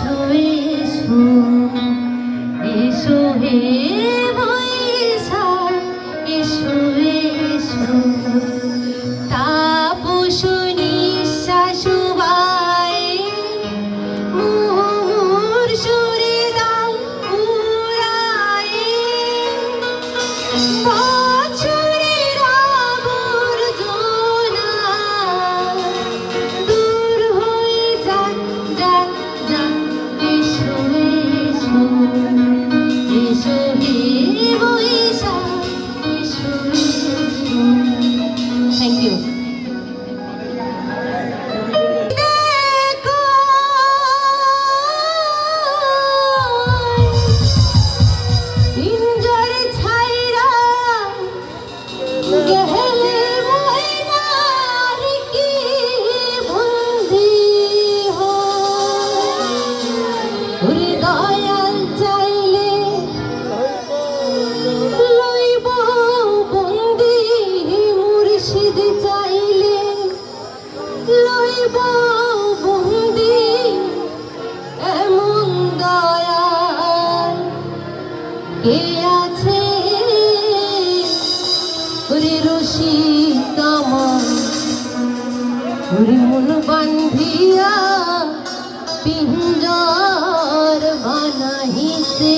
এসো এসো এসো হে বৈশাখ এসো এসো তাপস নিঃশ্বাস বায়ে মোর সুরে দাও উড়ায়ে বছরের আবর্জনা দূর হয়ে যাক যাক যাক এসো এসো এসো হে বৈশাখ এসো এসো। Thank you. পিঞ্জরে ছাইরা গেলে ময়নার কি বন্দি ওরে দয়াল চাইলে লইব বন্দি মুর্শিদ চাইলে লইব বন্দি এমন দয়াল কে আছে ওরে রশিদ আমার ওরে মন বান্ধিয়া পিঞ্জর বানাইছে